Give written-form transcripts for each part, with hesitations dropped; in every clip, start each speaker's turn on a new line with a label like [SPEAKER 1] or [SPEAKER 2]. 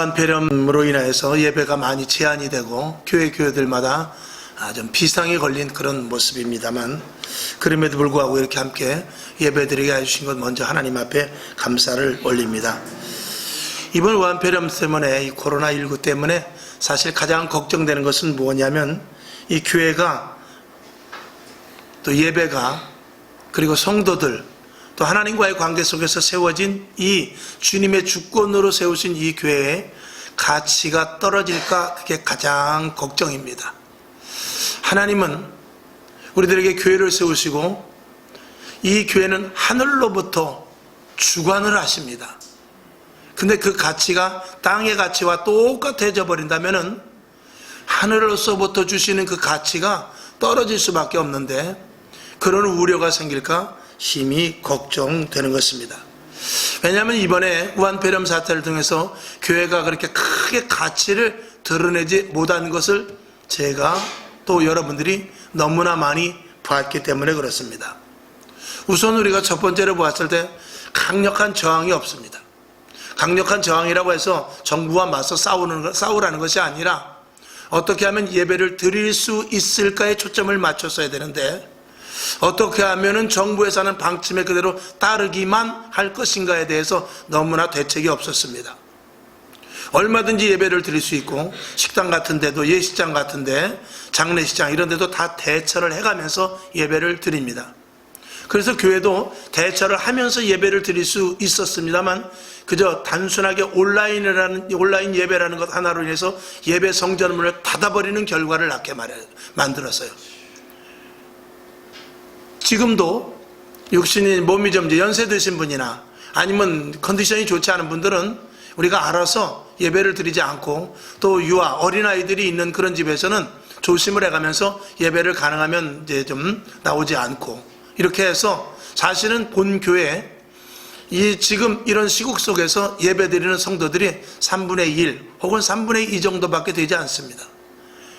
[SPEAKER 1] 무한폐렴으로 인해서 예배가 많이 제한이 되고 교회들마다 좀 비상이 걸린 그런 모습입니다만, 그럼에도 불구하고 이렇게 함께 예배드리게 해주신 것 먼저 하나님 앞에 감사를 올립니다. 이번 무한폐렴 때문에, 이 코로나19 때문에 사실 가장 걱정되는 것은 뭐냐면, 이 교회가 또 예배가, 그리고 성도들, 또 하나님과의 관계 속에서 세워진 이 주님의 주권으로 세우신 이 교회의 가치가 떨어질까, 그게 가장 걱정입니다. 하나님은 우리들에게 교회를 세우시고 이 교회는 하늘로부터 주관을 하십니다. 근데 그 가치가 땅의 가치와 똑같아져 버린다면은 하늘로서부터 주시는 그 가치가 떨어질 수밖에 없는데, 그런 우려가 생길까 힘이 걱정되는 것입니다. 왜냐하면 이번에 무한폐렴 사태를 통해서 교회가 그렇게 크게 가치를 드러내지 못한 것을 제가 또 여러분들이 너무나 많이 봤기 때문에 그렇습니다. 우선 우리가 첫 번째로 보았을 때 강력한 저항이 없습니다. 강력한 저항이라고 해서 정부와 맞서 싸우라는 것이 아니라 어떻게 하면 예배를 드릴 수 있을까에 초점을 맞췄어야 되는데, 어떻게 하면 정부에서 하는 방침에 그대로 따르기만 할 것인가에 대해서 너무나 대책이 없었습니다. 얼마든지 예배를 드릴 수 있고, 식당 같은 데도, 예식장 같은 데, 장례식장 이런 데도 다 대처를 해가면서 예배를 드립니다. 그래서 교회도 대처를 하면서 예배를 드릴 수 있었습니다만, 그저 단순하게 온라인 예배라는 것 하나로 인해서 예배 성전문을 닫아버리는 결과를 낳게 만들었어요. 지금도 육신이 몸이 좀 연세 드신 분이나 아니면 컨디션이 좋지 않은 분들은 우리가 알아서 예배를 드리지 않고, 또 유아 어린아이들이 있는 그런 집에서는 조심을 해가면서 예배를 가능하면 이제 좀 나오지 않고, 이렇게 해서 사실은 본 교회 이 지금 이런 시국 속에서 예배 드리는 성도들이 3분의 1 혹은 3분의 2 정도밖에 되지 않습니다.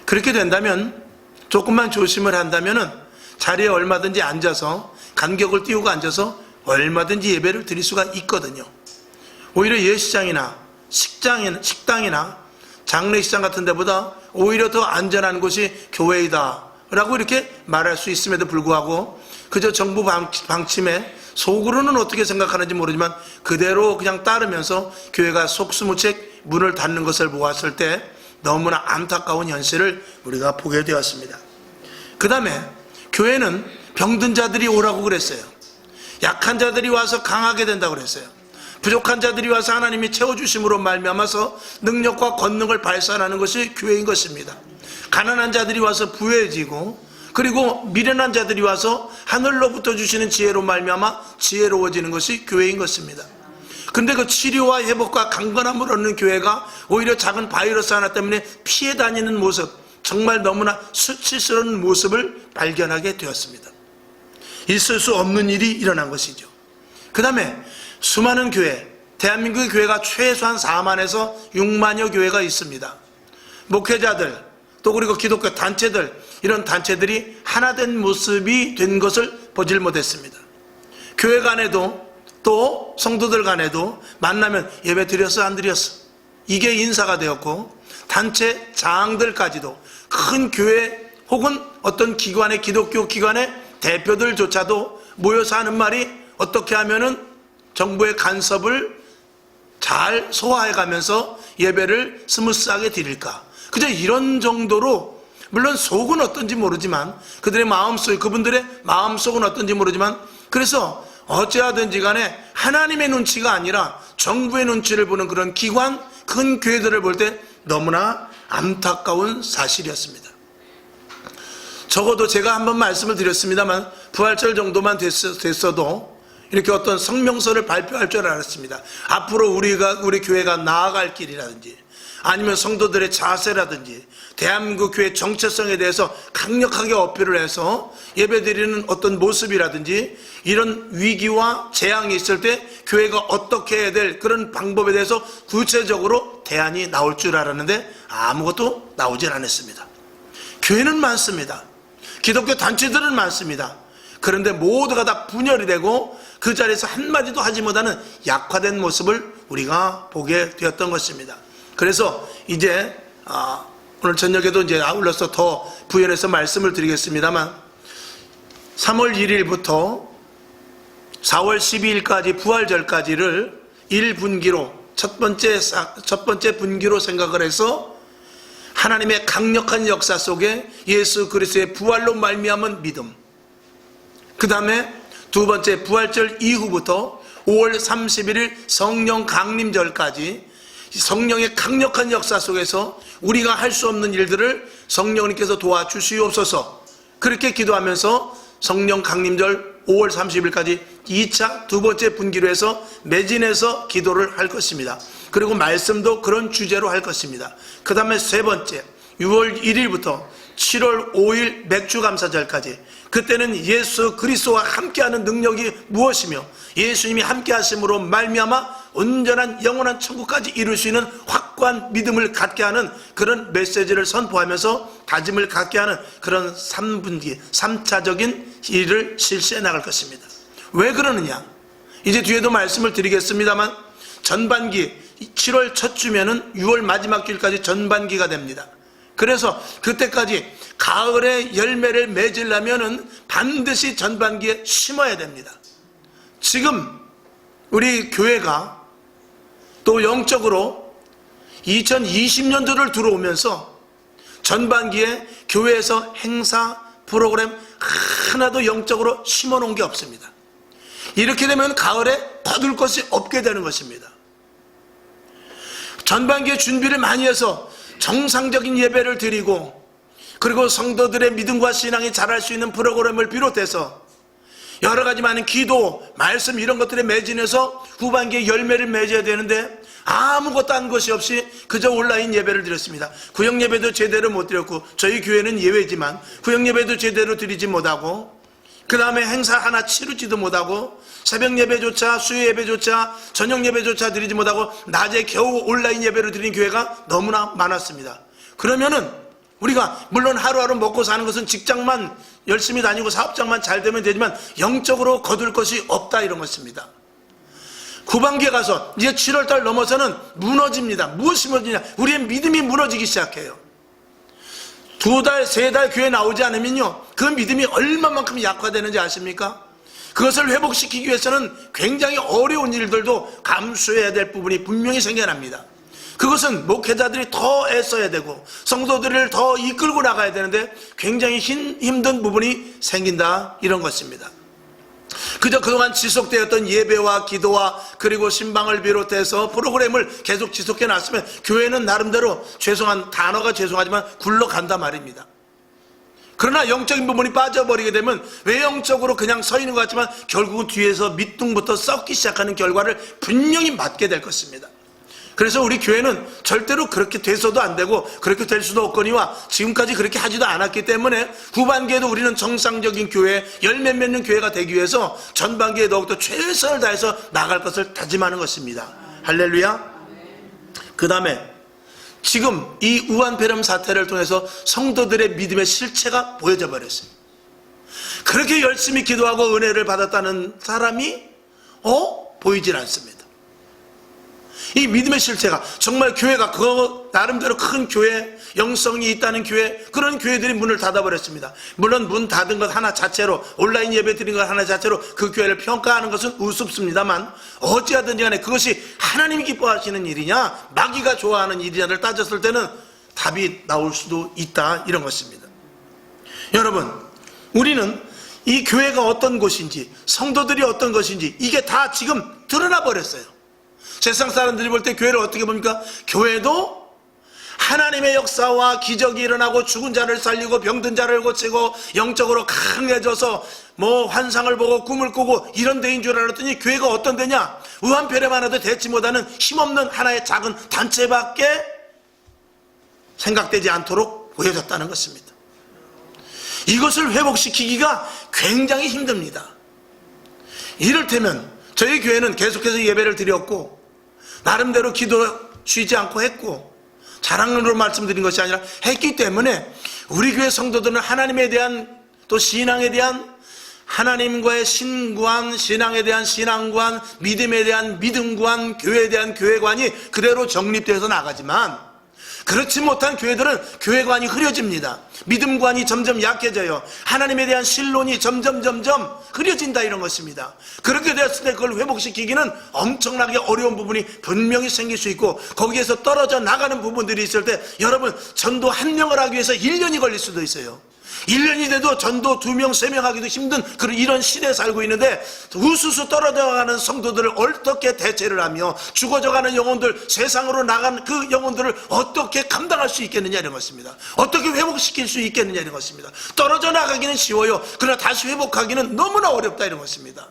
[SPEAKER 1] 그렇게 된다면, 조금만 조심을 한다면은 자리에 얼마든지 앉아서, 간격을 띄우고 앉아서 얼마든지 예배를 드릴 수가 있거든요. 오히려 예식장이나 식당이나 장례식장 같은 데보다 오히려 더 안전한 곳이 교회이다 라고 이렇게 말할 수 있음에도 불구하고, 그저 정부 방침에 속으로는 어떻게 생각하는지 모르지만 그대로 그냥 따르면서 교회가 속수무책 문을 닫는 것을 보았을 때 너무나 안타까운 현실을 우리가 보게 되었습니다. 그 다음에 교회는 병든 자들이 오라고 그랬어요. 약한 자들이 와서 강하게 된다고 그랬어요. 부족한 자들이 와서 하나님이 채워주심으로 말미암아서 능력과 권능을 발산하는 것이 교회인 것입니다. 가난한 자들이 와서 부유해지고, 그리고 미련한 자들이 와서 하늘로부터 주시는 지혜로 말미암아 지혜로워지는 것이 교회인 것입니다. 근데 그 치료와 회복과 강건함을 얻는 교회가 오히려 작은 바이러스 하나 때문에 피해 다니는 모습, 정말 너무나 수치스러운 모습을 발견하게 되었습니다. 있을 수 없는 일이 일어난 것이죠. 그 다음에 수많은 교회, 대한민국의 교회가 최소한 4만에서 6만여 교회가 있습니다. 목회자들, 또 그리고 기독교 단체들, 이런 단체들이 하나된 모습이 된 것을 보질 못했습니다. 교회 간에도 또 성도들 간에도 만나면 예배 드렸어 안 드렸어, 이게 인사가 되었고, 단체 장들까지도 큰 교회 혹은 어떤 기관의, 기독교 기관의 대표들조차도 모여서 하는 말이 어떻게 하면은 정부의 간섭을 잘 소화해가면서 예배를 스무스하게 드릴까, 그저 이런 정도로, 물론 속은 어떤지 모르지만, 그들의 마음속, 그분들의 마음속은 어떤지 모르지만, 그래서 어찌하든지 간에 하나님의 눈치가 아니라 정부의 눈치를 보는 그런 기관, 큰 교회들을 볼 때 너무나 안타까운 사실이었습니다. 적어도 제가 한번 말씀을 드렸습니다만, 부활절 정도만 됐어도 이렇게 어떤 성명서를 발표할 줄 알았습니다. 앞으로 우리 교회가 나아갈 길이라든지, 아니면 성도들의 자세라든지, 대한민국 교회 정체성에 대해서 강력하게 어필을 해서 예배드리는 어떤 모습이라든지, 이런 위기와 재앙이 있을 때 교회가 어떻게 해야 될 그런 방법에 대해서 구체적으로 대안이 나올 줄 알았는데 아무것도 나오질 않았습니다. 교회는 많습니다. 기독교 단체들은 많습니다. 그런데 모두가 다 분열이 되고 그 자리에서 한마디도 하지 못하는 약화된 모습을 우리가 보게 되었던 것입니다. 그래서 이제 오늘 저녁에도 이제 아울러서 더 부연해서 말씀을 드리겠습니다만 3월 1일부터 4월 12일까지 부활절까지를 1분기로 첫 번째 분기로 생각을 해서 하나님의 강력한 역사 속에 예수 그리스도의 부활로 말미암은 믿음, 그 다음에 두 번째 부활절 이후부터 5월 31일 성령 강림절까지 성령의 강력한 역사 속에서 우리가 할 수 없는 일들을 성령님께서 도와주시옵소서, 그렇게 기도하면서 성령 강림절 5월 30일까지 2차 두 번째 분기로 해서 매진해서 기도를 할 것입니다. 그리고 말씀도 그런 주제로 할 것입니다. 그 다음에 세 번째 6월 1일부터 7월 5일 맥주감사절까지, 그때는 예수 그리스도와 함께하는 능력이 무엇이며 예수님이 함께하심으로 말미암아 온전한 영원한 천국까지 이룰 수 있는 확고한 믿음을 갖게 하는 그런 메시지를 선포하면서 다짐을 갖게 하는 그런 3분기 3차적인 일을 실시해 나갈 것입니다. 왜 그러느냐, 이제 뒤에도 말씀을 드리겠습니다만 전반기 7월 첫 주면은 6월 마지막 주일까지 전반기가 됩니다. 그래서 그때까지 가을에 열매를 맺으려면은 반드시 전반기에 심어야 됩니다. 지금 우리 교회가 또 영적으로 2020년도를 들어오면서 전반기에 교회에서 행사 프로그램 하나도 영적으로 심어 놓은 게 없습니다. 이렇게 되면 가을에 거둘 것이 없게 되는 것입니다. 전반기에 준비를 많이 해서 정상적인 예배를 드리고, 그리고 성도들의 믿음과 신앙이 자랄 수 있는 프로그램을 비롯해서 여러 가지 많은 기도, 말씀 이런 것들에 매진해서 후반기에 열매를 맺어야 되는데 아무것도 한 것이 없이 그저 온라인 예배를 드렸습니다. 구역 예배도 제대로 못 드렸고, 저희 교회는 예외지만 구역 예배도 제대로 드리지 못하고, 그 다음에 행사 하나 치르지도 못하고, 새벽 예배조차 수요 예배조차 저녁 예배조차 드리지 못하고 낮에 겨우 온라인 예배를 드리는 교회가 너무나 많았습니다. 그러면은 우리가 물론 하루하루 먹고 사는 것은 직장만 열심히 다니고 사업장만 잘 되면 되지만 영적으로 거둘 것이 없다, 이런 것입니다. 후반기에 가서 이제 7월달 넘어서는 무너집니다. 무엇이 무너지냐, 우리의 믿음이 무너지기 시작해요. 2달, 3달 교회 나오지 않으면요, 그 믿음이 얼마만큼 약화되는지 아십니까? 그것을 회복시키기 위해서는 굉장히 어려운 일들도 감수해야 될 부분이 분명히 생겨납니다. 그것은 목회자들이 더 애써야 되고 성도들을 더 이끌고 나가야 되는데 굉장히 힘든 부분이 생긴다, 이런 것입니다. 그저 그동안 지속되었던 예배와 기도와 그리고 신방을 비롯해서 프로그램을 계속 지속해 놨으면 교회는 나름대로 단어가 죄송하지만 굴러간단 말입니다. 그러나 영적인 부분이 빠져버리게 되면 외형적으로 그냥 서 있는 것 같지만 결국은 뒤에서 밑둥부터 썩기 시작하는 결과를 분명히 맞게 될 것입니다. 그래서 우리 교회는 절대로 그렇게 돼서도 안 되고 그렇게 될 수도 없거니와 지금까지 그렇게 하지도 않았기 때문에 후반기에도 우리는 정상적인 교회, 열몇 맺는 교회가 되기 위해서 전반기에 더욱더 최선을 다해서 나갈 것을 다짐하는 것입니다. 할렐루야. 그 다음에 지금 이 우한폐렴 사태를 통해서 성도들의 믿음의 실체가 보여져 버렸어요. 그렇게 열심히 기도하고 은혜를 받았다는 사람이 보이질 않습니다. 이 믿음의 실체가 정말 교회가 그 나름대로 큰 교회, 영성이 있다는 교회, 그런 교회들이 문을 닫아버렸습니다. 물론 문 닫은 것 하나 자체로, 온라인 예배 드린 것 하나 자체로 그 교회를 평가하는 것은 우습습니다만 어찌하든지 간에 그것이 하나님이 기뻐하시는 일이냐 마귀가 좋아하는 일이냐를 따졌을 때는 답이 나올 수도 있다, 이런 것입니다. 여러분, 우리는 이 교회가 어떤 곳인지, 성도들이 어떤 것인지 이게 다 지금 드러나 버렸어요. 세상 사람들이 볼 때 교회를 어떻게 봅니까? 교회도 하나님의 역사와 기적이 일어나고 죽은 자를 살리고 병든 자를 고치고 영적으로 강해져서 환상을 보고 꿈을 꾸고 이런 데인 줄 알았더니 교회가 어떤 데냐? 우한폐렴 하나도 대치 못하는 힘없는 하나의 작은 단체밖에 생각되지 않도록 보여졌다는 것입니다. 이것을 회복시키기가 굉장히 힘듭니다. 이를테면 저희 교회는 계속해서 예배를 드렸고 나름대로 기도 쉬지 않고 했고 자랑으로 말씀드린 것이 아니라 했기 때문에 우리 교회 성도들은 하나님에 대한 또 신앙에 대한 하나님과의 신관, 신앙에 대한 신앙관, 믿음에 대한 믿음관, 교회에 대한 교회관이 그대로 정립되어서 나가지만, 그렇지 못한 교회들은 교회관이 흐려집니다. 믿음관이 점점 약해져요. 하나님에 대한 신론이 점점 흐려진다, 이런 것입니다. 그렇게 되었을 때 그걸 회복시키기는 엄청나게 어려운 부분이 분명히 생길 수 있고, 거기에서 떨어져 나가는 부분들이 있을 때 여러분, 전도 한 명을 하기 위해서 1년이 걸릴 수도 있어요. 1년이 돼도 전도 2명, 3명 하기도 힘든 이런 시대에 살고 있는데, 우수수 떨어져가는 성도들을 어떻게 대체를 하며 죽어져가는 영혼들, 세상으로 나간 그 영혼들을 어떻게 감당할 수 있겠느냐, 이런 것입니다. 어떻게 회복시킬 수 있겠느냐, 이런 것입니다. 떨어져 나가기는 쉬워요. 그러나 다시 회복하기는 너무나 어렵다, 이런 것입니다.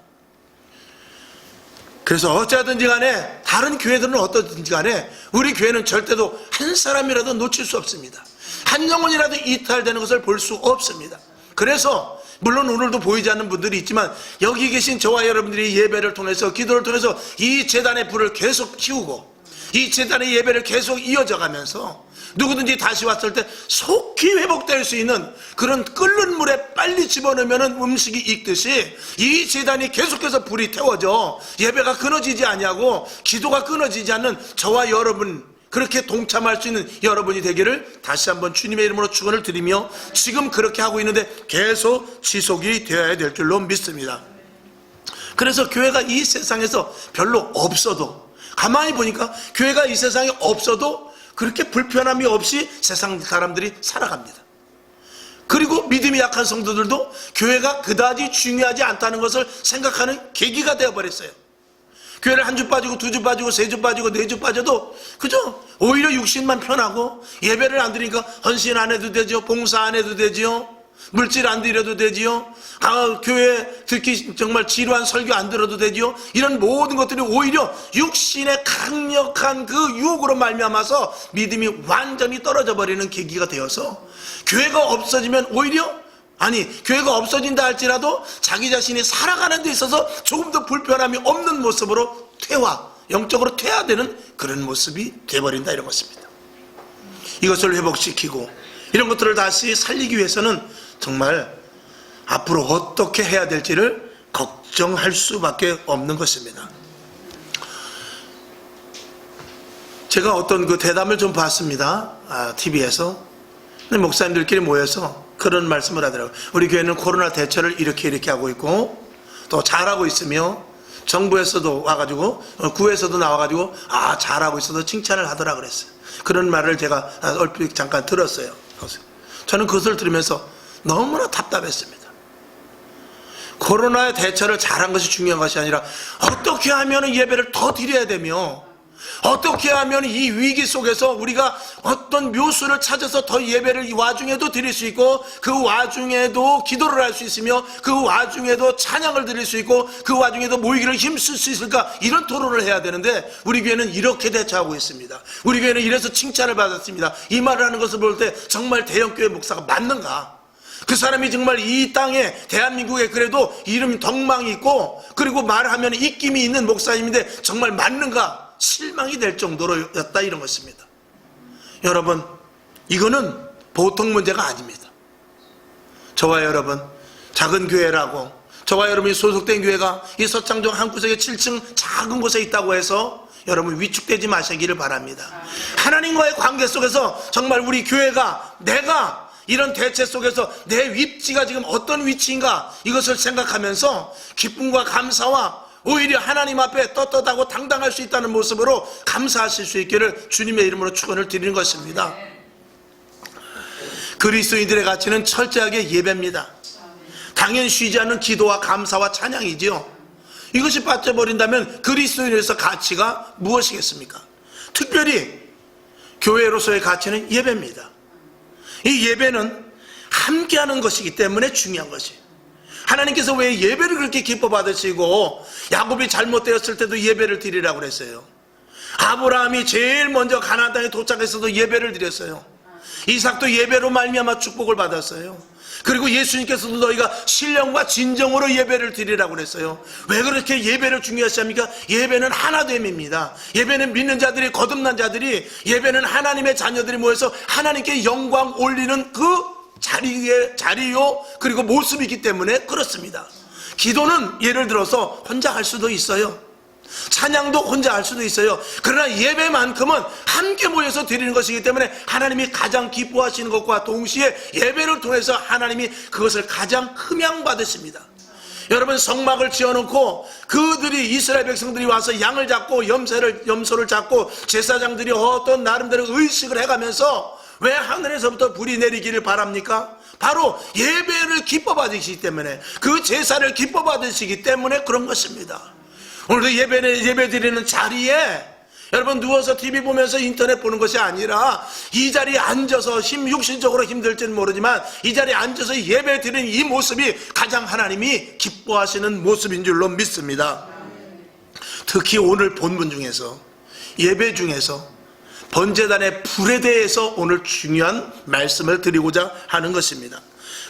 [SPEAKER 1] 그래서 어찌하든지 간에, 다른 교회들은 어떻든지 간에 우리 교회는 절대로 한 사람이라도 놓칠 수 없습니다. 한 영혼이라도 이탈되는 것을 볼 수 없습니다. 그래서 물론 오늘도 보이지 않는 분들이 있지만, 여기 계신 저와 여러분들이 예배를 통해서, 기도를 통해서 이 제단의 불을 계속 키우고, 이 제단의 예배를 계속 이어져 가면서 누구든지 다시 왔을 때 속히 회복될 수 있는 그런 끓는 물에 빨리 집어넣으면 음식이 익듯이, 이 제단이 계속해서 불이 태워져 예배가 끊어지지 아니하고 기도가 끊어지지 않는 저와 여러분, 그렇게 동참할 수 있는 여러분이 되기를 다시 한번 주님의 이름으로 축원을 드리며, 지금 그렇게 하고 있는데 계속 지속이 되어야 될 줄로 믿습니다. 그래서 교회가 이 세상에서 별로 없어도, 가만히 보니까 교회가 이 세상에 없어도 그렇게 불편함이 없이 세상 사람들이 살아갑니다. 그리고 믿음이 약한 성도들도 교회가 그다지 중요하지 않다는 것을 생각하는 계기가 되어버렸어요. 교회를 한 주 빠지고, 2주 빠지고, 3주 빠지고, 4주 빠져도 그죠? 오히려 육신만 편하고, 예배를 안 드리니까 헌신 안 해도 되죠, 봉사 안 해도 되죠, 물질 안 드려도 되지요, 교회 듣기 정말 지루한 설교 안 들어도 되지요. 이런 모든 것들이 오히려 육신의 강력한 그 유혹으로 말미암아서 믿음이 완전히 떨어져 버리는 계기가 되어서, 교회가 없어지면 오히려, 교회가 없어진다 할지라도 자기 자신이 살아가는 데 있어서 조금 더 불편함이 없는 모습으로 영적으로 퇴화되는 그런 모습이 돼버린다, 이런 것입니다. 이것을 회복시키고 이런 것들을 다시 살리기 위해서는 정말 앞으로 어떻게 해야 될지를 걱정할 수밖에 없는 것입니다. 제가 어떤 그 대담을 좀 봤습니다. TV에서. 목사님들끼리 모여서 그런 말씀을 하더라고요. 우리 교회는 코로나 대처를 이렇게 하고 있고, 또 잘하고 있으며, 정부에서도 와가지고, 구에서도 나와가지고, 잘하고 있어서 칭찬을 하더라 그랬어요. 그런 말을 제가 얼핏 잠깐 들었어요. 저는 그것을 들으면서 너무나 답답했습니다. 코로나의 대처를 잘한 것이 중요한 것이 아니라, 어떻게 하면 예배를 더 드려야 되며, 어떻게 하면 이 위기 속에서 우리가 어떤 묘수를 찾아서 더 예배를 이 와중에도 드릴 수 있고, 그 와중에도 기도를 할 수 있으며, 그 와중에도 찬양을 드릴 수 있고, 그 와중에도 모이기를 힘쓸 수 있을까, 이런 토론을 해야 되는데, 우리 교회는 이렇게 대처하고 있습니다. 우리 교회는 이래서 칭찬을 받았습니다. 이 말을 하는 것을 볼 때 정말 대형교회 목사가 맞는가? 그 사람이 정말 이 땅에, 대한민국에 그래도 이름 덕망이 있고, 그리고 말하면 입김이 있는 목사님인데 정말 맞는가? 실망이 될 정도로였다, 이런 것입니다. 여러분, 이거는 보통 문제가 아닙니다. 저와 여러분, 작은 교회라고, 저와 여러분이 소속된 교회가 이 서창동 한 구석에 7층 작은 곳에 있다고 해서 여러분 위축되지 마시기를 바랍니다. 하나님과의 관계 속에서 정말 우리 교회가, 내가 이런 대체 속에서 내 위치가 지금 어떤 위치인가, 이것을 생각하면서 기쁨과 감사와 오히려 하나님 앞에 떳떳하고 당당할 수 있다는 모습으로 감사하실 수 있기를 주님의 이름으로 축원을 드리는 것입니다. 그리스도인들의 가치는 철저하게 예배입니다. 당연히 쉬지 않는 기도와 감사와 찬양이지요. 이것이 빠져버린다면 그리스도인에서 가치가 무엇이겠습니까? 특별히 교회로서의 가치는 예배입니다. 이 예배는 함께하는 것이기 때문에 중요한 것이에요. 하나님께서 왜 예배를 그렇게 기뻐 받으시고, 야곱이 잘못되었을 때도 예배를 드리라고 그랬어요. 아브라함이 제일 먼저 가나안 땅에 도착했어도 예배를 드렸어요. 이삭도 예배로 말미암아 축복을 받았어요. 그리고 예수님께서도 너희가 신령과 진정으로 예배를 드리라고 그랬어요. 왜 그렇게 예배를 중요시합니까? 예배는 하나됨입니다. 예배는 믿는 자들이, 거듭난 자들이, 예배는 하나님의 자녀들이 모여서 하나님께 영광 올리는 그 자리요, 그리고 모습이기 때문에 그렇습니다. 기도는 예를 들어서 혼자 할 수도 있어요. 찬양도 혼자 할 수도 있어요. 그러나 예배만큼은 함께 모여서 드리는 것이기 때문에 하나님이 가장 기뻐하시는 것과 동시에 예배를 통해서 하나님이 그것을 가장 흠양받으십니다. 여러분, 성막을 지어놓고 그들이, 이스라엘 백성들이 와서 양을 잡고 염소를 잡고 제사장들이 어떤 나름대로 의식을 해가면서 왜 하늘에서부터 불이 내리기를 바랍니까? 바로 예배를 기뻐 받으시기 때문에, 그 제사를 기뻐 받으시기 때문에 그런 것입니다. 오늘도 예배 드리는 자리에 여러분, 누워서 TV 보면서 인터넷 보는 것이 아니라 이 자리에 앉아서 육신적으로 힘들지는 모르지만 이 자리에 앉아서 예배 드리는 이 모습이 가장 하나님이 기뻐하시는 모습인 줄로 믿습니다. 특히 오늘 본문 중에서, 예배 중에서 번제단의 불에 대해서 오늘 중요한 말씀을 드리고자 하는 것입니다.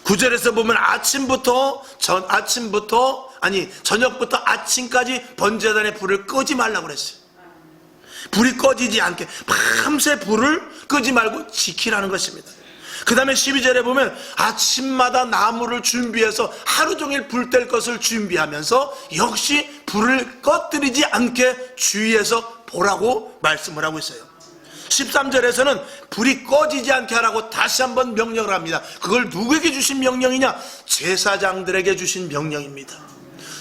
[SPEAKER 1] 9절에서 보면 저녁부터 아침까지 번제단의 불을 끄지 말라고 그랬어요. 불이 꺼지지 않게 밤새 불을 끄지 말고 지키라는 것입니다. 그 다음에 12절에 보면 아침마다 나무를 준비해서 하루 종일 불 뗄 것을 준비하면서 역시 불을 꺼뜨리지 않게 주의해서 보라고 말씀을 하고 있어요. 13절에서는 불이 꺼지지 않게 하라고 다시 한번 명령을 합니다. 그걸 누구에게 주신 명령이냐? 제사장들에게 주신 명령입니다.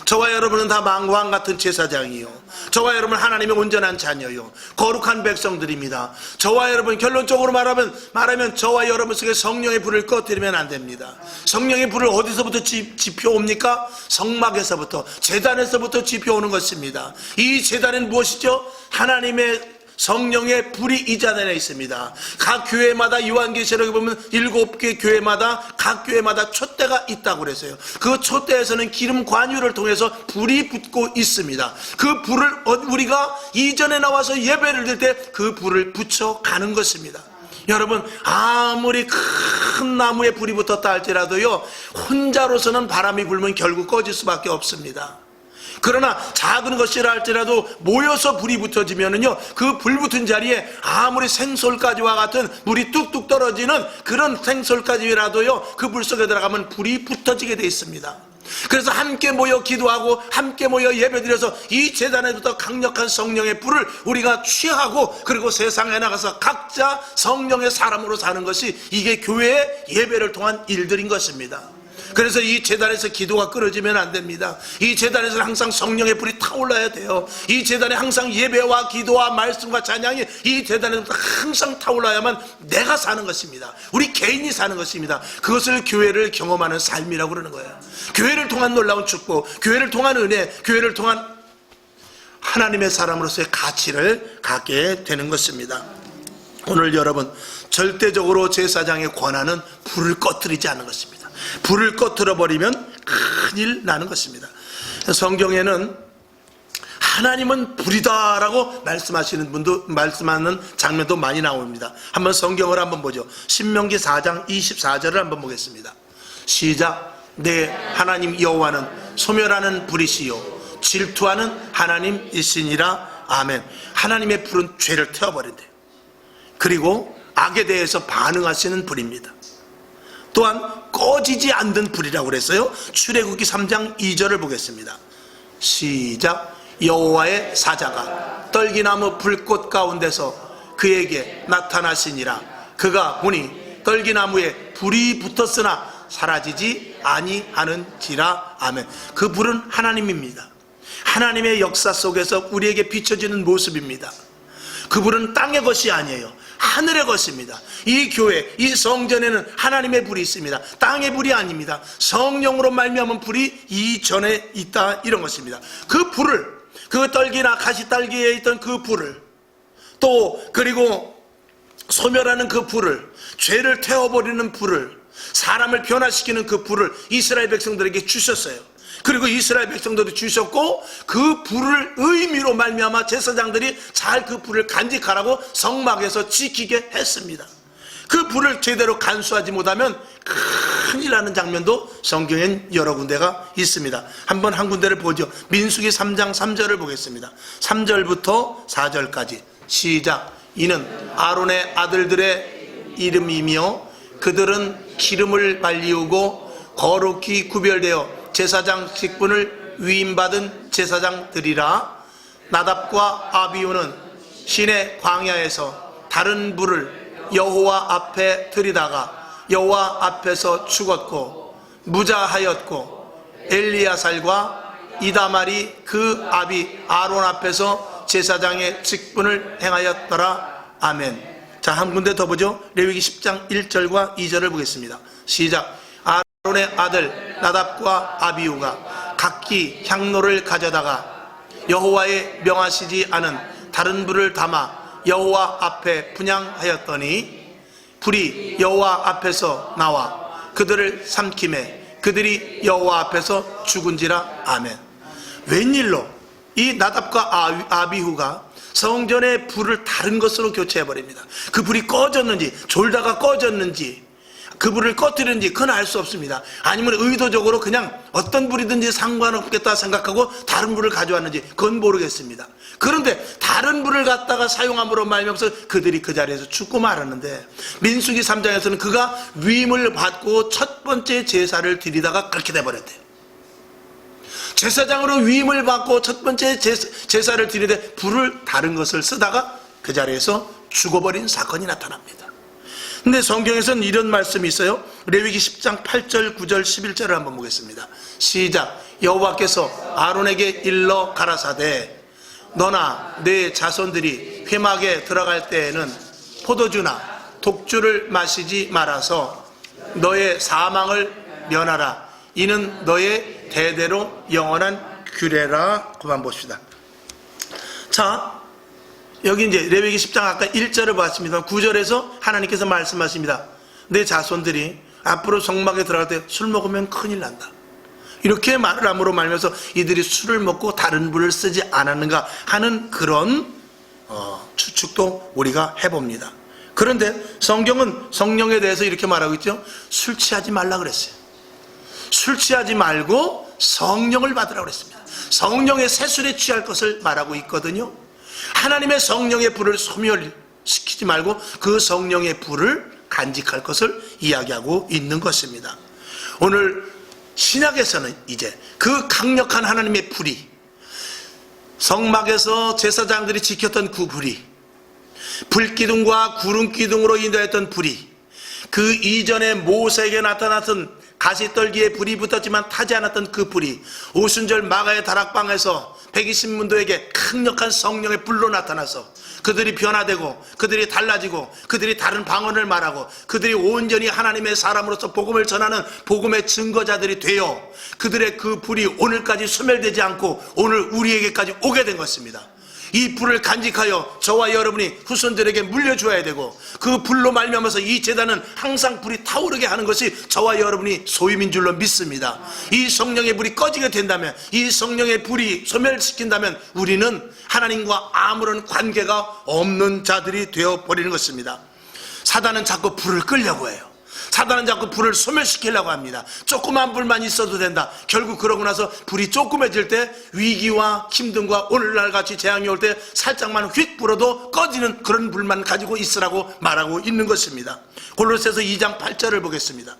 [SPEAKER 1] 저와 여러분은 다 왕 같은 제사장이요, 저와 여러분 하나님의 온전한 자녀요, 거룩한 백성들입니다. 저와 여러분, 결론적으로 말하면 저와 여러분 속에 성령의 불을 꺼뜨리면 안 됩니다. 성령의 불을 어디서부터 지펴옵니까? 성막에서부터, 제단에서부터 지펴오는 것입니다. 이 제단은 무엇이죠? 하나님의 성령의 불이 이 제단에 있습니다. 각 교회마다, 요한계시록에 보면 7개 교회마다, 각 교회마다 촛대가 있다고 그랬어요. 그 촛대에서는 기름 관유를 통해서 불이 붙고 있습니다. 그 불을 우리가 이전에 나와서 예배를 드릴 때 그 불을 붙여가는 것입니다. 여러분, 아무리 큰 나무에 불이 붙었다 할지라도요, 혼자로서는 바람이 불면 결국 꺼질 수밖에 없습니다. 그러나 작은 것이라 할지라도 모여서 불이 붙어지면은요, 그 불 붙은 자리에 아무리 생솔가지와 같은 물이 뚝뚝 떨어지는 그런 생솔가지라도요, 그 불 속에 들어가면 불이 붙어지게 돼 있습니다. 그래서 함께 모여 기도하고 함께 모여 예배드려서 이 제단에부터 강력한 성령의 불을 우리가 취하고, 그리고 세상에 나가서 각자 성령의 사람으로 사는 것이 이게 교회의 예배를 통한 일들인 것입니다. 그래서 이 제단에서 기도가 끊어지면 안 됩니다. 이 제단에서는 항상 성령의 불이 타올라야 돼요. 이 제단에 항상 예배와 기도와 말씀과 찬양이 이 제단에서 항상 타올라야만 내가 사는 것입니다. 우리 개인이 사는 것입니다. 그것을 교회를 경험하는 삶이라고 그러는 거예요. 교회를 통한 놀라운 축복, 교회를 통한 은혜, 교회를 통한 하나님의 사람으로서의 가치를 갖게 되는 것입니다. 오늘 여러분, 절대적으로 제사장의 권한은 불을 꺼뜨리지 않는 것입니다. 불을 꺼뜨려 버리면 큰일 나는 것입니다. 성경에는 하나님은 불이다 라고 말씀하는 장면도 많이 나옵니다. 한번 성경을 한번 보죠. 신명기 4장 24절을 한번 보겠습니다. 시작. 내 하나님 여호와는 소멸하는 불이시요 질투하는 하나님이시니라. 아멘. 하나님의 불은 죄를 태워버린대요. 그리고 악에 대해서 반응하시는 불입니다. 또한 꺼지지 않는 불이라고 그랬어요. 출애굽기 3장 2절을 보겠습니다. 시작. 여호와의 사자가 떨기나무 불꽃 가운데서 그에게 나타나시니라. 그가 보니 떨기나무에 불이 붙었으나 사라지지 아니하는지라. 아멘. 그 불은 하나님입니다. 하나님의 역사 속에서 우리에게 비춰지는 모습입니다. 그 불은 땅의 것이 아니에요. 하늘의 것입니다. 이 교회, 이 성전에는 하나님의 불이 있습니다. 땅의 불이 아닙니다. 성령으로 말미암은 불이 이전에 있다, 이런 것입니다. 그 불을, 그 떨기나 가시떨기에 있던 그 불을, 또 그리고 소멸하는 그 불을, 죄를 태워버리는 불을, 사람을 변화시키는 그 불을 이스라엘 백성들에게 주셨어요. 그리고 이스라엘 백성들도 주셨고, 그 불을 의미로 말미암아 제사장들이 잘 그 불을 간직하라고 성막에서 지키게 했습니다. 그 불을 제대로 간수하지 못하면 큰일 나는 장면도 성경엔 여러 군데가 있습니다. 한번 한 군데를 보죠. 민수기 3장 3절을 보겠습니다. 3절부터 4절까지 시작. 이는 아론의 아들들의 이름이며 그들은 기름을 발리우고 거룩히 구별되어 제사장 직분을 위임받은 제사장들이라. 나답과 아비후는 시내 광야에서 다른 불을 여호와 앞에 들이다가 여호와 앞에서 죽었고 무자하였고, 엘리야살과 이다말이 그 아비 아론 앞에서 제사장의 직분을 행하였더라. 아멘. 자, 한 군데 더 보죠. 레위기 10장 1절과 2절을 보겠습니다. 시작. 아론의 아들 나답과 아비후가 각기 향로를 가져다가 여호와의 명하시지 않은 다른 불을 담아 여호와 앞에 분향하였더니 불이 여호와 앞에서 나와 그들을 삼키매 그들이 여호와 앞에서 죽은지라. 아멘. 웬일로 이 나답과 아비후가 성전의 불을 다른 것으로 교체해버립니다. 그 불이 꺼졌는지, 졸다가 꺼졌는지, 그 불을 꺼뜨렸는지 그건 알 수 없습니다. 아니면 의도적으로 그냥 어떤 불이든지 상관없겠다 생각하고 다른 불을 가져왔는지 그건 모르겠습니다. 그런데 다른 불을 갖다가 사용함으로 말미암아서 그들이 그 자리에서 죽고 말았는데, 민수기 3장에서는 그가 위임을 받고 첫 번째 제사를 드리다가 그렇게 돼버렸대요. 제사장으로 위임을 받고 첫 번째 제사를 드리되 불을 다른 것을 쓰다가 그 자리에서 죽어버린 사건이 나타납니다. 근데 성경에서는 이런 말씀이 있어요. 레위기 10장 8절 9절 11절을 한번 보겠습니다. 시작. 여호와께서 아론에게 일러 가라사대 너나 내 자손들이 회막에 들어갈 때에는 포도주나 독주를 마시지 말아서 너의 사망을 면하라. 이는 너의 대대로 영원한 규례라. 그만 봅시다. 자, 여기 이제 레위기 10장 아까 1절을 봤습니다. 9절에서 하나님께서 말씀하십니다. 내 자손들이 앞으로 성막에 들어갈 때 술 먹으면 큰일 난다. 이렇게 말을 함으로 말면서 이들이 술을 먹고 다른 불을 쓰지 않았는가 하는 그런 추측도 우리가 해봅니다. 그런데 성경은 성령에 대해서 이렇게 말하고 있죠. 술 취하지 말라 그랬어요. 술 취하지 말고 성령을 받으라고 그랬습니다. 성령의 새술에 취할 것을 말하고 있거든요. 하나님의 성령의 불을 소멸시키지 말고 그 성령의 불을 간직할 것을 이야기하고 있는 것입니다. 오늘 신약에서는 이제 그 강력한 하나님의 불이, 성막에서 제사장들이 지켰던 그 불이, 불기둥과 구름기둥으로 인도했던 불이, 그 이전에 모세에게 나타났던 가시떨기에 불이 붙었지만 타지 않았던 그 불이 오순절 마가의 다락방에서 120문도에게 강력한 성령의 불로 나타나서 그들이 변화되고 그들이 달라지고 그들이 다른 방언을 말하고 그들이 온전히 하나님의 사람으로서 복음을 전하는 복음의 증거자들이 되어 그들의 그 불이 오늘까지 소멸되지 않고 오늘 우리에게까지 오게 된 것입니다. 이 불을 간직하여 저와 여러분이 후손들에게 물려줘야 되고, 그 불로 말미암아서 이 제단은 항상 불이 타오르게 하는 것이 저와 여러분이 소임인 줄로 믿습니다. 이 성령의 불이 꺼지게 된다면, 이 성령의 불이 소멸시킨다면 우리는 하나님과 아무런 관계가 없는 자들이 되어버리는 것입니다. 사단은 자꾸 불을 끌려고 해요. 사단은 자꾸 불을 소멸시키려고 합니다. 조그만 불만 있어도 된다. 결국 그러고 나서 불이 조그매질 때 위기와 힘듦과 오늘날 같이 재앙이 올 때 살짝만 휙 불어도 꺼지는 그런 불만 가지고 있으라고 말하고 있는 것입니다. 골로새서 2장 8절을 보겠습니다.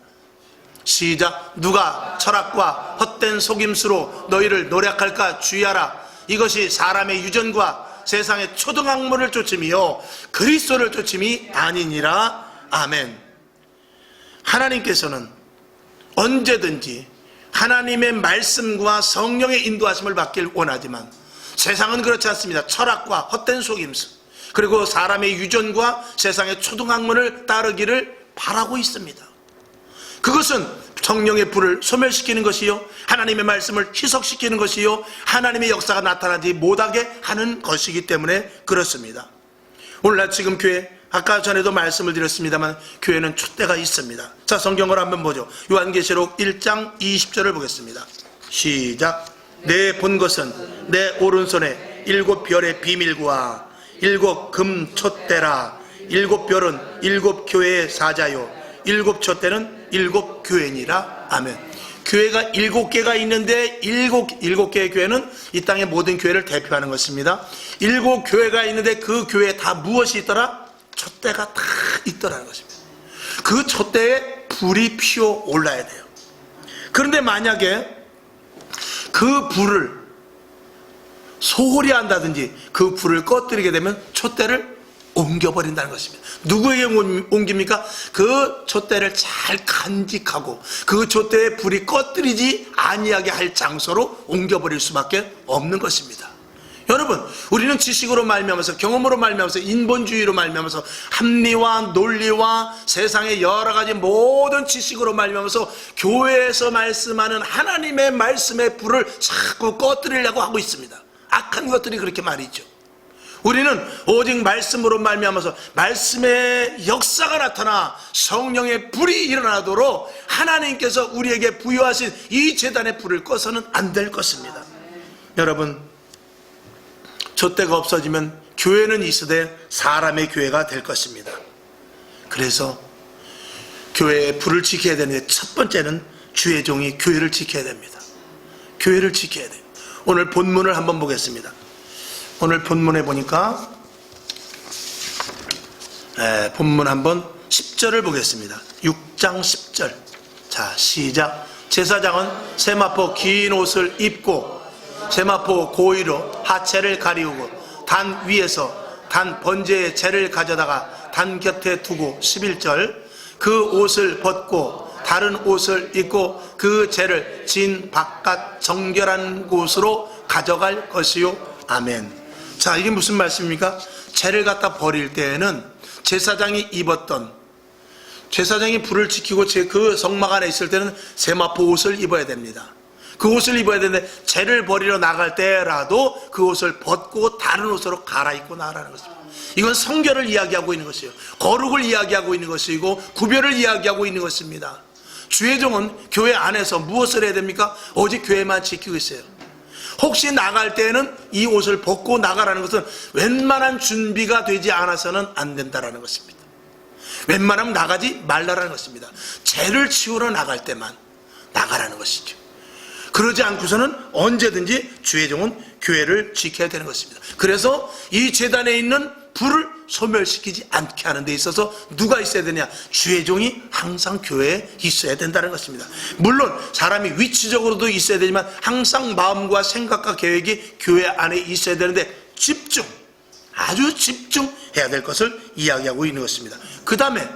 [SPEAKER 1] 시작. 누가 철학과 헛된 속임수로 너희를 노략할까 주의하라. 이것이 사람의 유전과 세상의 초등학문을 쫓음이요 그리스도를 쫓음이 아니니라. 아멘. 하나님께서는 언제든지 하나님의 말씀과 성령의 인도하심을 받길 원하지만 세상은 그렇지 않습니다. 철학과 헛된 속임수, 그리고 사람의 유전과 세상의 초등학문을 따르기를 바라고 있습니다. 그것은 성령의 불을 소멸시키는 것이요 하나님의 말씀을 희석시키는 것이요 하나님의 역사가 나타나지 못하게 하는 것이기 때문에 그렇습니다. 오늘날 지금 교회, 아까 전에도 말씀을 드렸습니다만 교회는 촛대가 있습니다. 자, 성경을 한번 보죠. 요한계시록 1장 20절을 보겠습니다. 시작. 내 본 것은 내 오른손에 7별의 비밀과 7 금 촛대라. 7별은 7 교회의 사자요 7 촛대는 7 교회니라. 아멘. 교회가 7개가 있는데 7개의 교회는 이 땅의 모든 교회를 대표하는 것입니다. 7 교회가 있는데 그 교회에 다 무엇이 있더라? 촛대가 다 있더라는 것입니다. 그 촛대에 불이 피어 올라야 돼요. 그런데 만약에 그 불을 소홀히 한다든지 그 불을 꺼뜨리게 되면 촛대를 옮겨버린다는 것입니다. 누구에게 옮깁니까? 그 촛대를 잘 간직하고 그 촛대의 불이 꺼뜨리지 아니하게 할 장소로 옮겨버릴 수밖에 없는 것입니다. 여러분, 우리는 지식으로 말미암아서, 경험으로 말미암아서, 인본주의로 말미암아서, 합리와 논리와 세상의 여러 가지 모든 지식으로 말미암아서 교회에서 말씀하는 하나님의 말씀의 불을 자꾸 꺼뜨리려고 하고 있습니다. 악한 것들이 그렇게 말이죠. 우리는 오직 말씀으로 말미암아서 말씀의 역사가 나타나 성령의 불이 일어나도록 하나님께서 우리에게 부여하신 이 제단의 불을 꺼서는 안 될 것입니다. 여러분, 촛대가 없어지면 교회는 있으되 사람의 교회가 될 것입니다. 그래서 교회의 불을 지켜야 되는데 첫 번째는 주의 종이 교회를 지켜야 됩니다. 교회를 지켜야 돼요. 오늘 본문을 한번 보겠습니다. 오늘 본문에 보니까 본문 한번 10절을 보겠습니다. 6장 10절. 자, 시작. 제사장은 세마포 긴 옷을 입고 세마포 고위로 하체를 가리우고 단 위에서 단 번제의 재를 가져다가 단 곁에 두고 11절. 그 옷을 벗고 다른 옷을 입고 그 재를 진 바깥 정결한 곳으로 가져갈 것이요. 아멘. 자, 이게 무슨 말씀입니까? 재를 갖다 버릴 때에는 제사장이 입었던, 제사장이 불을 지키고 그 성막 안에 있을 때는 세마포 옷을 입어야 됩니다. 그 옷을 입어야 되는데 재를 버리러 나갈 때라도 그 옷을 벗고 다른 옷으로 갈아입고 나가라는 것입니다. 이건 성결을 이야기하고 있는 것이에요. 거룩을 이야기하고 있는 것이고 구별을 이야기하고 있는 것입니다. 주의 종은 교회 안에서 무엇을 해야 됩니까? 오직 교회만 지키고 있어요. 혹시 나갈 때는 이 옷을 벗고 나가라는 것은 웬만한 준비가 되지 않아서는 안 된다는 것입니다. 웬만하면 나가지 말라라는 것입니다. 죄를 치우러 나갈 때만 나가라는 것이죠. 그러지 않고서는 언제든지 주의 종은 교회를 지켜야 되는 것입니다. 그래서 이 제단에 있는 불을 소멸시키지 않게 하는 데 있어서 누가 있어야 되냐? 주의 종이 항상 교회에 있어야 된다는 것입니다. 물론 사람이 위치적으로도 있어야 되지만 항상 마음과 생각과 계획이 교회 안에 있어야 되는데 집중, 아주 집중해야 될 것을 이야기하고 있는 것입니다. 그 다음에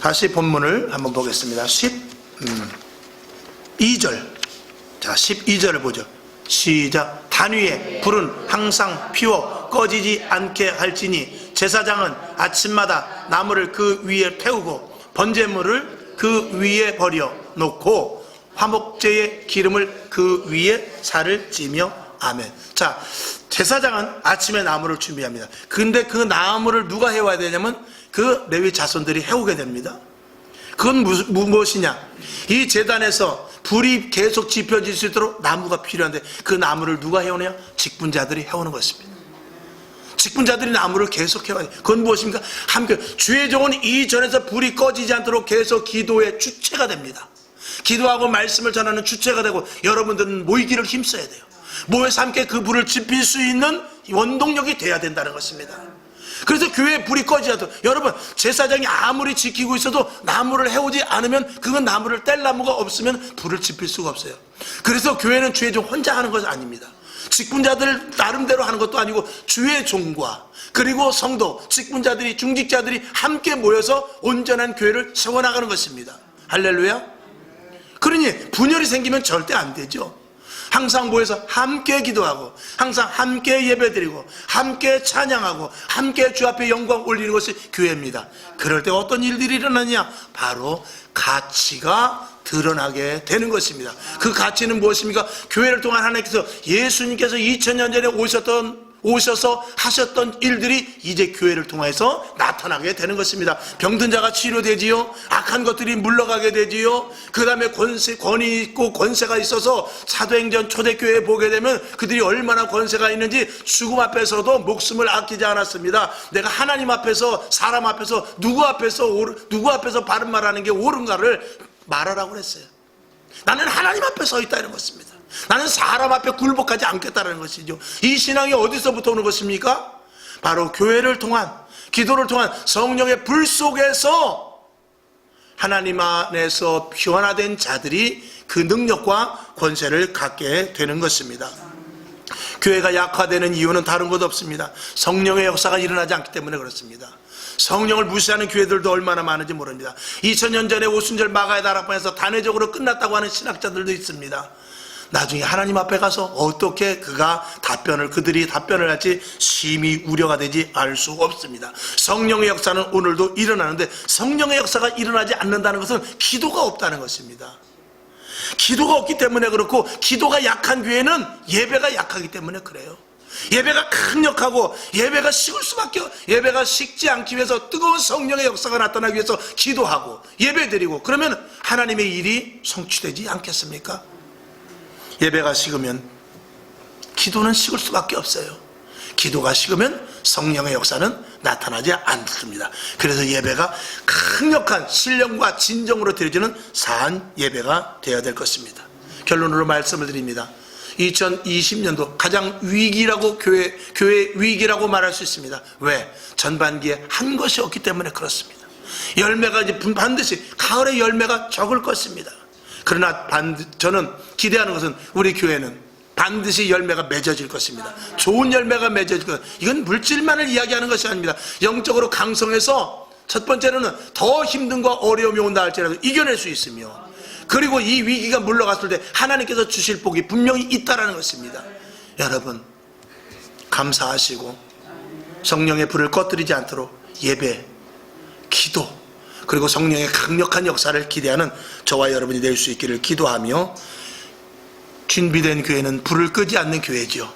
[SPEAKER 1] 다시 본문을 한번 보겠습니다. 12절. 자, 12절을 보죠. 시작. 단위에 불은 항상 피워 꺼지지 않게 할지니 제사장은 아침마다 나무를 그 위에 태우고 번제물을 그 위에 버려 놓고 화목제의 기름을 그 위에 살을 찌며 아멘. 자, 제사장은 아침에 나무를 준비합니다. 근데 그 나무를 누가 해와야 되냐면 그 레위 자손들이 해오게 됩니다. 그건 무엇이냐? 이 제단에서 불이 계속 지펴질 수 있도록 나무가 필요한데 그 나무를 누가 해오냐? 직분자들이 해오는 것입니다. 직분자들이 나무를 계속 해와야 돼요. 그건 무엇입니까? 함께 주의 종은 이 전에서 불이 꺼지지 않도록 계속 기도의 주체가 됩니다. 기도하고 말씀을 전하는 주체가 되고 여러분들은 모이기를 힘써야 돼요. 모여서 함께 그 불을 지필 수 있는 원동력이 돼야 된다는 것입니다. 그래서 교회에 불이 꺼지지 않도록, 여러분, 제사장이 아무리 지키고 있어도 나무를 해오지 않으면 그건 나무를 뗄 나무가 없으면 불을 지필 수가 없어요. 그래서 교회는 주의 종 혼자 하는 것이 아닙니다. 직분자들 나름대로 하는 것도 아니고 주의 종과 그리고 성도, 직분자들이, 중직자들이 함께 모여서 온전한 교회를 세워나가는 것입니다. 할렐루야. 그러니 분열이 생기면 절대 안 되죠. 항상 모여서 함께 기도하고 항상 함께 예배드리고 함께 찬양하고 함께 주 앞에 영광 올리는 것이 교회입니다. 그럴 때 어떤 일들이 일어나냐? 바로 가치가 드러나게 되는 것입니다. 그 가치는 무엇입니까? 교회를 통한 하나님께서, 예수님께서 2000년 전에 오셔서 하셨던 일들이 이제 교회를 통해서 나타나게 되는 것입니다. 병든 자가 치료되지요. 악한 것들이 물러가게 되지요. 그 다음에 권위 있고 권세가 있어서 사도행전 초대교회에 보게 되면 그들이 얼마나 권세가 있는지 죽음 앞에서도 목숨을 아끼지 않았습니다. 내가 하나님 앞에서, 사람 앞에서, 누구 앞에서 바른 말하는 게 옳은가를 말하라고 그랬어요. 나는 하나님 앞에 서 있다 이런 것입니다. 나는 사람 앞에 굴복하지 않겠다는 것이죠. 이 신앙이 어디서부터 오는 것입니까? 바로 교회를 통한, 기도를 통한 성령의 불 속에서 하나님 안에서 변화된 자들이 그 능력과 권세를 갖게 되는 것입니다. 교회가 약화되는 이유는 다른 것 없습니다. 성령의 역사가 일어나지 않기 때문에 그렇습니다. 성령을 무시하는 교회들도 얼마나 많은지 모릅니다. 2000년 전에 오순절 마가의 다락방에서 단회적으로 끝났다고 하는 신학자들도 있습니다. 나중에 하나님 앞에 가서 어떻게 그들이 답변을 할지 심히 우려가 되지 않을 수 없습니다. 성령의 역사는 오늘도 일어나는데, 성령의 역사가 일어나지 않는다는 것은 기도가 없다는 것입니다. 기도가 없기 때문에 그렇고, 기도가 약한 교회는 예배가 약하기 때문에 그래요. 예배가 강력하고 예배가 예배가 식지 않기 위해서 뜨거운 성령의 역사가 나타나기 위해서 기도하고 예배드리고, 그러면 하나님의 일이 성취되지 않겠습니까? 예배가 식으면 기도는 식을 수밖에 없어요. 기도가 식으면 성령의 역사는 나타나지 않습니다. 그래서 예배가 강력한 신령과 진정으로 드려지는 사한 예배가 되어야 될 것입니다. 결론으로 말씀을 드립니다. 2020년도 가장 위기라고, 교회 위기라고 말할 수 있습니다. 왜? 전반기에 한 것이 없기 때문에 그렇습니다. 열매가 이제 반드시 가을에 열매가 적을 것입니다. 그러나 저는 기대하는 것은 우리 교회는 반드시 열매가 맺어질 것입니다. 좋은 열매가 맺어질 것. 이건 물질만을 이야기하는 것이 아닙니다. 영적으로 강성해서 첫 번째로는 더 힘든과 어려움이 온다 할지라도 이겨낼 수 있으며, 그리고 이 위기가 물러갔을 때 하나님께서 주실 복이 분명히 있다라는 것입니다. 여러분, 감사하시고 성령의 불을 꺼뜨리지 않도록 예배, 기도, 그리고 성령의 강력한 역사를 기대하는 저와 여러분이 될 수 있기를 기도하며, 준비된 교회는 불을 끄지 않는 교회죠.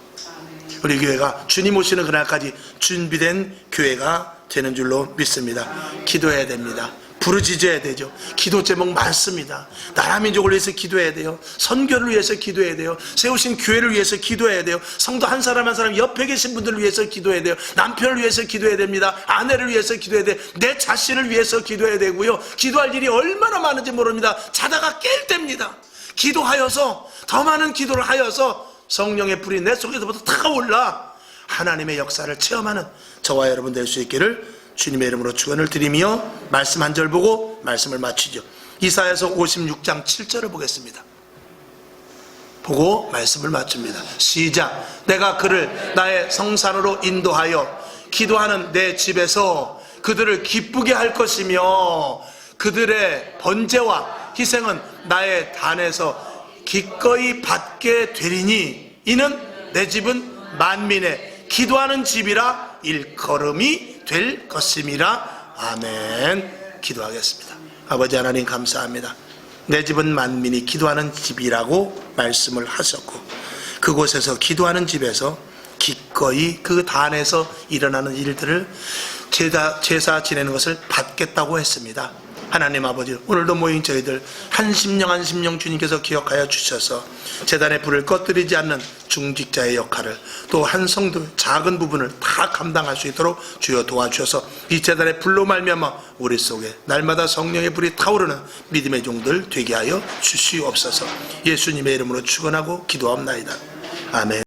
[SPEAKER 1] 우리 교회가 주님 오시는 그날까지 준비된 교회가 되는 줄로 믿습니다. 기도해야 됩니다. 부르짖어야 되죠. 기도 제목 많습니다. 나라 민족을 위해서 기도해야 돼요. 선교를 위해서 기도해야 돼요. 세우신 교회를 위해서 기도해야 돼요. 성도 한 사람 한 사람 옆에 계신 분들을 위해서 기도해야 돼요. 남편을 위해서 기도해야 됩니다. 아내를 위해서 기도해야 돼요. 내 자신을 위해서 기도해야 되고요. 기도할 일이 얼마나 많은지 모릅니다. 자다가 깰 때입니다. 기도하여서, 더 많은 기도를 하여서 성령의 불이 내 속에서부터 타올라 하나님의 역사를 체험하는 저와 여러분 될 수 있기를 주님의 이름으로 축원을 드리며 말씀 한 절 보고 말씀을 마치죠. 이사야서 56장 7절을 보겠습니다. 보고 말씀을 마칩니다. 시작. 내가 그를 나의 성산으로 인도하여 기도하는 내 집에서 그들을 기쁘게 할 것이며, 그들의 번제와 희생은 나의 단에서 기꺼이 받게 되리니, 이는 내 집은 만민의 기도하는 집이라 일컬음이 될 것임이라. 아멘. 기도하겠습니다. 아버지 하나님 감사합니다. 내 집은 만민이 기도하는 집이라고 말씀을 하셨고, 그곳에서 기도하는 집에서 기꺼이 그 단에서 일어나는 일들을 제사 지내는 것을 받겠다고 했습니다. 하나님 아버지, 오늘도 모인 저희들 한 심령 주님께서 기억하여 주셔서 제단의 불을 꺼뜨리지 않는 중직자의 역할을, 또 한 성도 작은 부분을 다 감당할 수 있도록 주여 도와주셔서 이 제단의 불로 말미암아 우리 속에 날마다 성령의 불이 타오르는 믿음의 종들 되게 하여 주시옵소서. 예수님의 이름으로 축원하고 기도합나이다. 아멘.